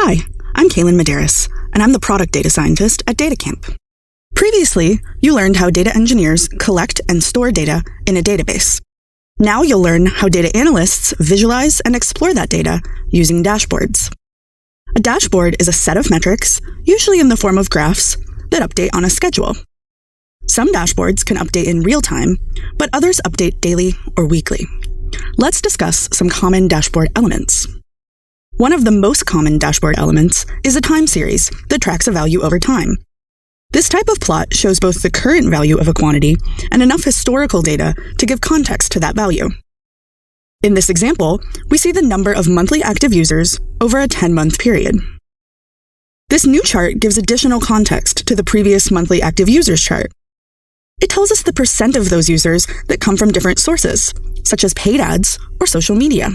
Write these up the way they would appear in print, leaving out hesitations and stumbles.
Hi, I'm Kaylin Medeiros, and I'm the product data scientist at Datacamp. Previously, you learned how data engineers collect and store data in a database. Now you'll learn how data analysts visualize and explore that data using dashboards. A dashboard is a set of metrics, usually in the form of graphs, that update on a schedule. Some dashboards can update in real time, but others update daily or weekly. Let's discuss some common dashboard elements. One of the most common dashboard elements is a time series that tracks a value over time. This type of plot shows both the current value of a quantity and enough historical data to give context to that value. In this example, we see the number of monthly active users over a 10-month period. This new chart gives additional context to the previous monthly active users chart. It tells us the percent of those users that come from different sources, such as paid ads or social media.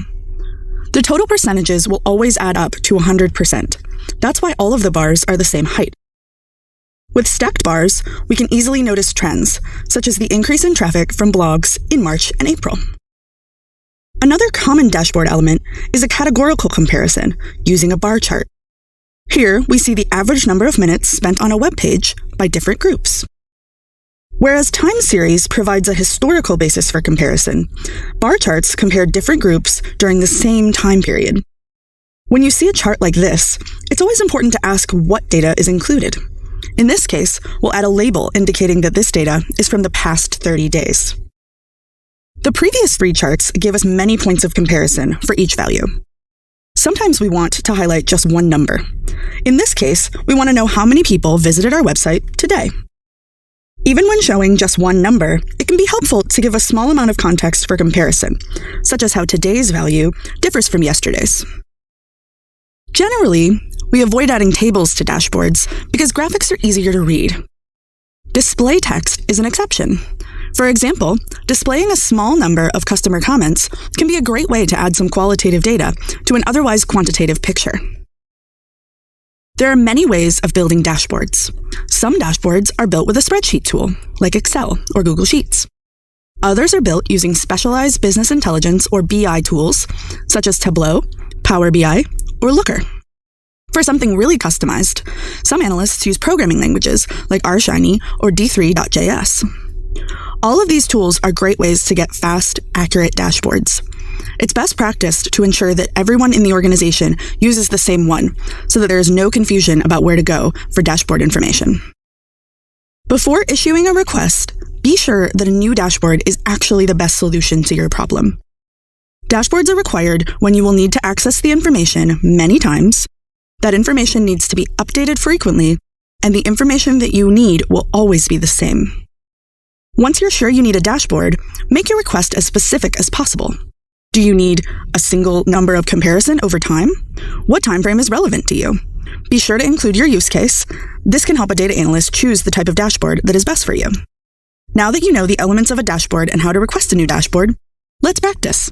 The total percentages will always add up to 100%. That's why all of the bars are the same height. With stacked bars, we can easily notice trends, such as the increase in traffic from blogs in March and April. Another common dashboard element is a categorical comparison using a bar chart. Here, we see the average number of minutes spent on a web page by different groups. Whereas time series provides a historical basis for comparison, bar charts compare different groups during the same time period. When you see a chart like this, it's always important to ask what data is included. In this case, we'll add a label indicating that this data is from the past 30 days. The previous three charts give us many points of comparison for each value. Sometimes we want to highlight just one number. In this case, we want to know how many people visited our website today. Even when showing just one number, it can be helpful to give a small amount of context for comparison, such as how today's value differs from yesterday's. Generally, we avoid adding tables to dashboards because graphics are easier to read. Display text is an exception. For example, displaying a small number of customer comments can be a great way to add some qualitative data to an otherwise quantitative picture. There are many ways of building dashboards. Some dashboards are built with a spreadsheet tool, like Excel or Google Sheets. Others are built using specialized business intelligence or BI tools, such as Tableau, Power BI, or Looker. For something really customized, some analysts use programming languages like R-Shiny or D3.js. All of these tools are great ways to get fast, accurate dashboards. It's best practice to ensure that everyone in the organization uses the same one, so that there is no confusion about where to go for dashboard information. Before issuing a request, be sure that a new dashboard is actually the best solution to your problem. Dashboards are required when you will need to access the information many times, that information needs to be updated frequently, and the information that you need will always be the same. Once you're sure you need a dashboard, make your request as specific as possible. Do you need a single number of comparison over time? What time frame is relevant to you? Be sure to include your use case. This can help a data analyst choose the type of dashboard that is best for you. Now that you know the elements of a dashboard and how to request a new dashboard, let's practice.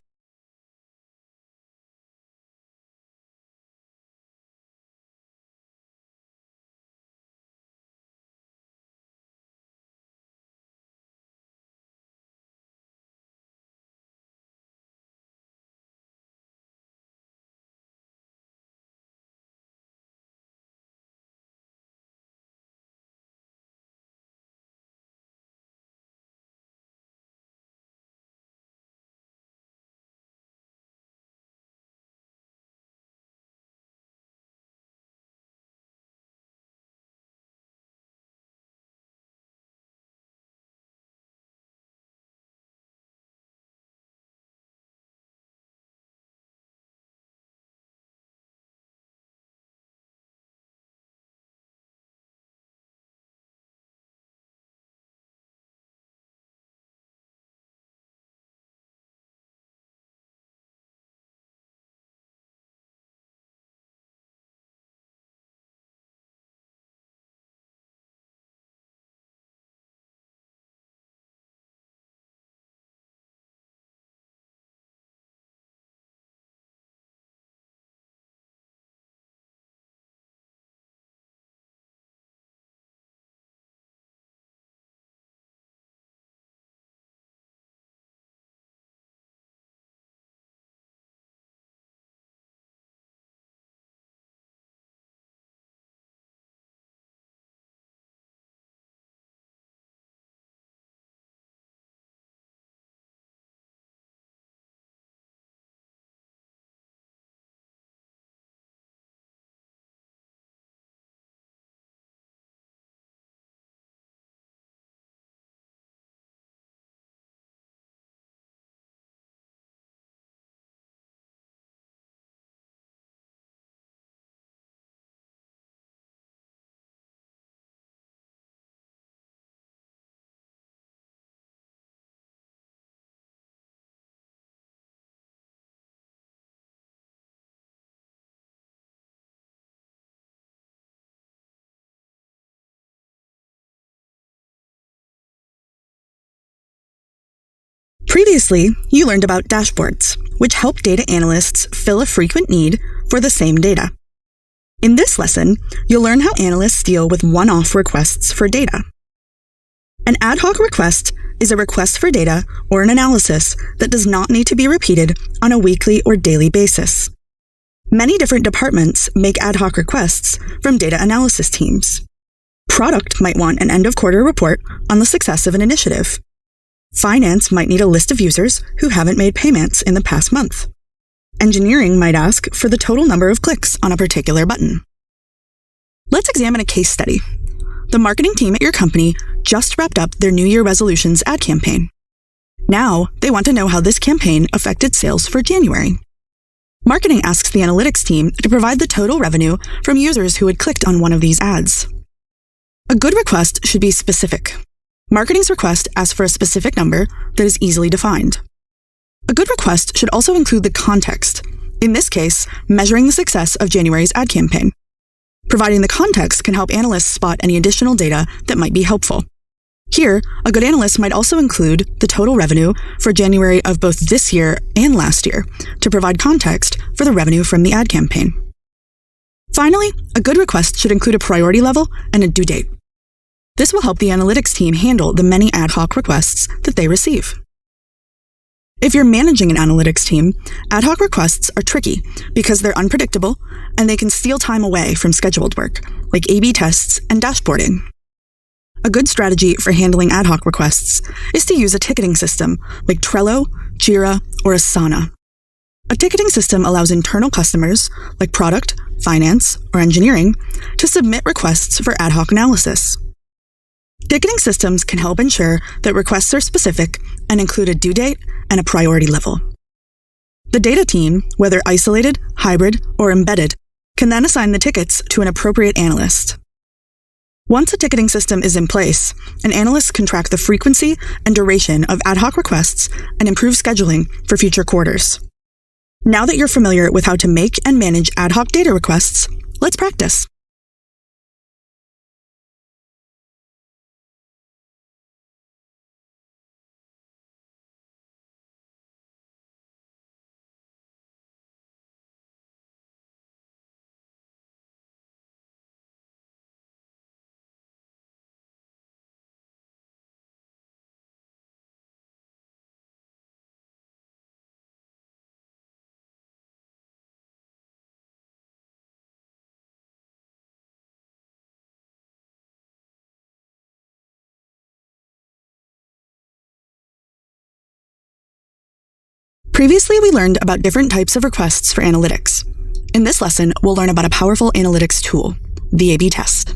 Previously, you learned about dashboards, which help data analysts fill a frequent need for the same data. In this lesson, you'll learn how analysts deal with one-off requests for data. An ad hoc request is a request for data or an analysis that does not need to be repeated on a weekly or daily basis. Many different departments make ad hoc requests from data analysis teams. Product might want an end-of-quarter report on the success of an initiative. Finance might need a list of users who haven't made payments in the past month. Engineering might ask for the total number of clicks on a particular button. Let's examine a case study. The marketing team at your company just wrapped up their New Year resolutions ad campaign. Now, they want to know how this campaign affected sales for January. Marketing asks the analytics team to provide the total revenue from users who had clicked on one of these ads. A good request should be specific. Marketing's request asks for a specific number that is easily defined. A good request should also include the context, in this case, measuring the success of January's ad campaign. Providing the context can help analysts spot any additional data that might be helpful. Here, a good analyst might also include the total revenue for January of both this year and last year to provide context for the revenue from the ad campaign. Finally, a good request should include a priority level and a due date. This will help the analytics team handle the many ad hoc requests that they receive. If you're managing an analytics team, ad hoc requests are tricky because they're unpredictable and they can steal time away from scheduled work, like A/B tests and dashboarding. A good strategy for handling ad hoc requests is to use a ticketing system like Trello, Jira, or Asana. A ticketing system allows internal customers, like product, finance, or engineering, to submit requests for ad hoc analysis. Ticketing systems can help ensure that requests are specific and include a due date and a priority level. The data team, whether isolated, hybrid, or embedded, can then assign the tickets to an appropriate analyst. Once a ticketing system is in place, an analyst can track the frequency and duration of ad hoc requests and improve scheduling for future quarters. Now that you're familiar with how to make and manage ad hoc data requests, let's practice. Previously, we learned about different types of requests for analytics. In this lesson, we'll learn about a powerful analytics tool, the A/B test.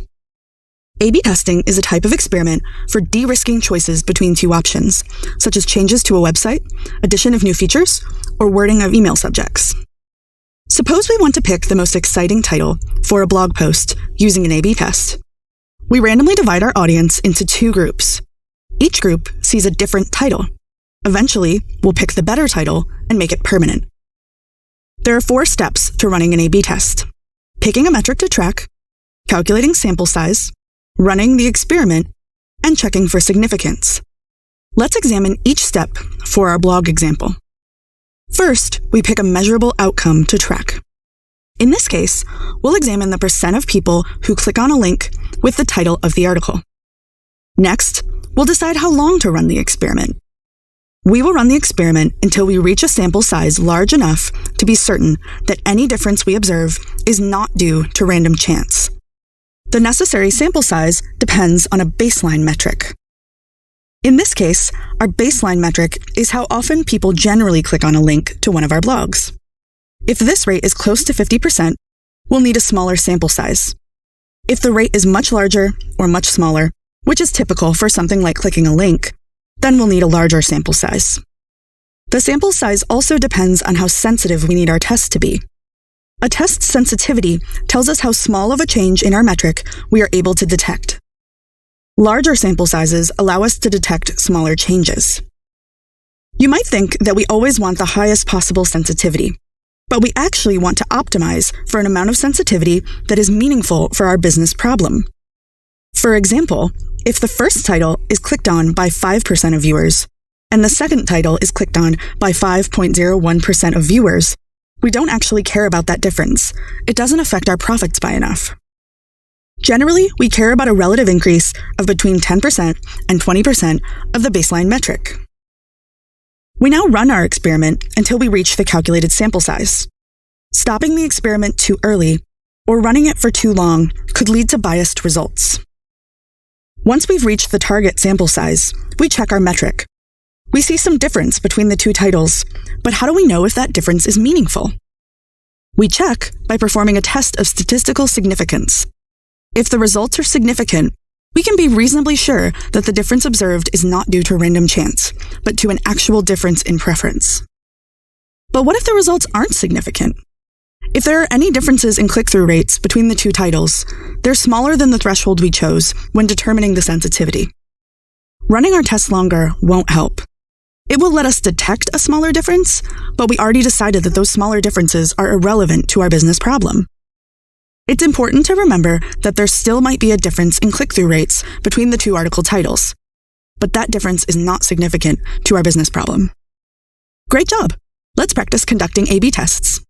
A/B testing is a type of experiment for de-risking choices between two options, such as changes to a website, addition of new features, or wording of email subjects. Suppose we want to pick the most exciting title for a blog post using an A/B test. We randomly divide our audience into two groups. Each group sees a different title. Eventually, we'll pick the better title and make it permanent. There are 4 steps to running an A/B test: picking a metric to track, calculating sample size, running the experiment, and checking for significance. Let's examine each step for our blog example. First, we pick a measurable outcome to track. In this case, we'll examine the percent of people who click on a link with the title of the article. Next, we'll decide how long to run the experiment. We will run the experiment until we reach a sample size large enough to be certain that any difference we observe is not due to random chance. The necessary sample size depends on a baseline metric. In this case, our baseline metric is how often people generally click on a link to one of our blogs. If this rate is close to 50%, we'll need a smaller sample size. If the rate is much larger or much smaller, which is typical for something like clicking a link, then we'll need a larger sample size. The sample size also depends on how sensitive we need our test to be. A test's sensitivity tells us how small of a change in our metric we are able to detect. Larger sample sizes allow us to detect smaller changes. You might think that we always want the highest possible sensitivity, but we actually want to optimize for an amount of sensitivity that is meaningful for our business problem. For example, if the first title is clicked on by 5% of viewers, and the second title is clicked on by 5.01% of viewers, we don't actually care about that difference. It doesn't affect our profits by enough. Generally, we care about a relative increase of between 10% and 20% of the baseline metric. We now run our experiment until we reach the calculated sample size. Stopping the experiment too early or running it for too long could lead to biased results. Once we've reached the target sample size, we check our metric. We see some difference between the two titles, but how do we know if that difference is meaningful? We check by performing a test of statistical significance. If the results are significant, we can be reasonably sure that the difference observed is not due to random chance, but to an actual difference in preference. But what if the results aren't significant? If there are any differences in click-through rates between the two titles, they're smaller than the threshold we chose when determining the sensitivity. Running our test longer won't help. It will let us detect a smaller difference, but we already decided that those smaller differences are irrelevant to our business problem. It's important to remember that there still might be a difference in click-through rates between the two article titles, but that difference is not significant to our business problem. Great job! Let's practice conducting A/B tests.